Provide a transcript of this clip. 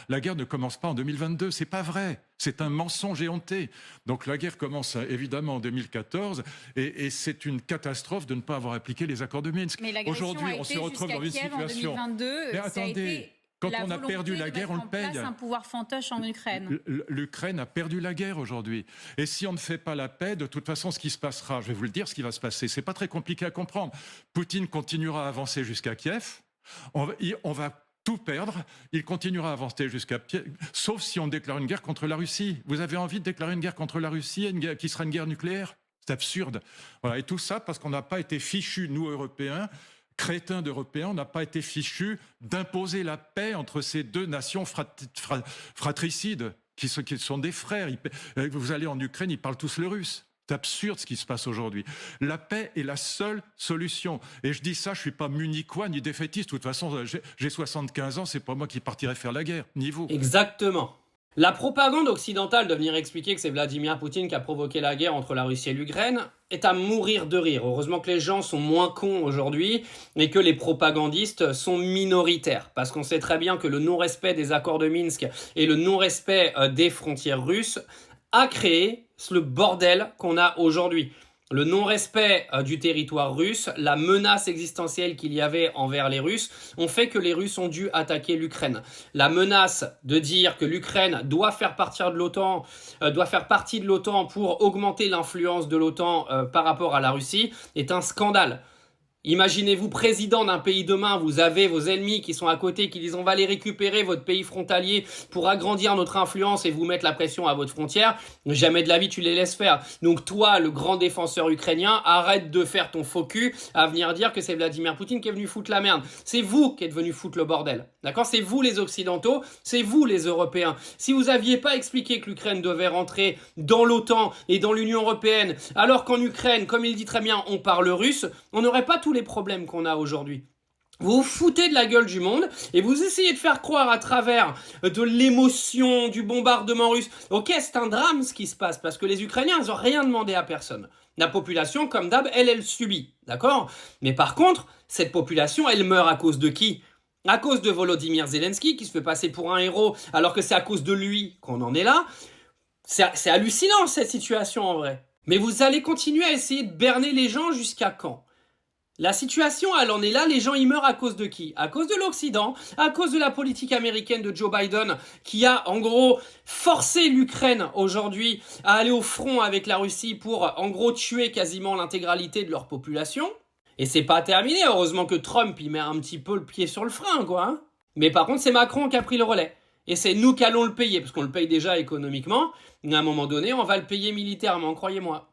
La guerre ne commence pas en 2022, c'est pas vrai. C'est un mensonge éhonté. Donc la guerre commence évidemment en 2014 et c'est une catastrophe de ne pas avoir appliqué les accords de Minsk. Mais l'agression Aujourd'hui, a on été se retrouve dans une jusqu'à Kiev en situation... 2022. Mais Ça a attendez, été quand la on a volonté perdu la de guerre, on mettre le en place paye. un pouvoir fantoche en Ukraine. L'Ukraine a perdu la guerre aujourd'hui. Et si on ne fait pas la paix, de toute façon, ce qui se passera, je vais vous le dire, ce qui va se passer, c'est pas très compliqué à comprendre. Poutine continuera à avancer jusqu'à Kiev. On va tout perdre. Il continuera à avancer jusqu'à Kiev, sauf si on déclare une guerre contre la Russie. Vous avez envie de déclarer une guerre contre la Russie, qui sera une guerre nucléaire? C'est absurde. Voilà. Et tout ça parce qu'on n'a pas été fichus, nous, Européens, crétins d'Européens, on n'a pas été fichus d'imposer la paix entre ces deux nations fratricides, qui sont des frères. Vous allez en Ukraine, ils parlent tous le russe. C'est absurde ce qui se passe aujourd'hui. La paix est la seule solution. Et je dis ça, je ne suis pas munichois ni défaitiste. De toute façon, j'ai 75 ans, c'est pas moi qui partirai faire la guerre, ni vous. Exactement. La propagande occidentale de venir expliquer que c'est Vladimir Poutine qui a provoqué la guerre entre la Russie et l'Ukraine est à mourir de rire. Heureusement que les gens sont moins cons aujourd'hui et que les propagandistes sont minoritaires. Parce qu'on sait très bien que le non-respect des accords de Minsk et le non-respect des frontières russes a créé le bordel qu'on a aujourd'hui. Le non-respect du territoire russe, la menace existentielle qu'il y avait envers les Russes, ont fait que les Russes ont dû attaquer l'Ukraine. La menace de dire que l'Ukraine doit faire partie de l'OTAN pour augmenter l'influence de l'OTAN par rapport à la Russie est un scandale. Imaginez-vous président d'un pays demain, vous avez vos ennemis qui sont à côté, qui disent on va aller récupérer votre pays frontalier pour agrandir notre influence et vous mettre la pression à votre frontière. Jamais de la vie tu les laisses faire. Donc toi, le grand défenseur ukrainien, arrête de faire ton faux cul à venir dire que c'est Vladimir Poutine qui est venu foutre la merde. C'est vous qui êtes venu foutre le bordel. D'accord? C'est vous les Occidentaux, c'est vous les Européens. Si vous aviez pas expliqué que l'Ukraine devait rentrer dans l'OTAN et dans l'Union Européenne, alors qu'en Ukraine, comme il dit très bien, on parle russe, on n'aurait pas tous les problèmes qu'on a aujourd'hui. Vous vous foutez de la gueule du monde et vous essayez de faire croire à travers de l'émotion, du bombardement russe. Ok, c'est un drame ce qui se passe parce que les Ukrainiens, ils n'ont rien demandé à personne. La population, comme d'hab, elle subit. D'accord? Mais par contre, cette population, elle meurt à cause de qui? À cause de Volodymyr Zelensky qui se fait passer pour un héros alors que c'est à cause de lui qu'on en est là. C'est hallucinant cette situation en vrai. Mais vous allez continuer à essayer de berner les gens jusqu'à quand? La situation, elle en est là, les gens y meurent à cause de qui? À cause de l'Occident, à cause de la politique américaine de Joe Biden, qui a en gros forcé l'Ukraine aujourd'hui à aller au front avec la Russie pour en gros tuer quasiment l'intégralité de leur population. Et c'est pas terminé, heureusement que Trump il met un petit peu le pied sur le frein, quoi. Hein. Mais par contre, c'est Macron qui a pris le relais. Et c'est nous qui allons le payer, parce qu'on le paye déjà économiquement, mais à un moment donné, on va le payer militairement, croyez-moi.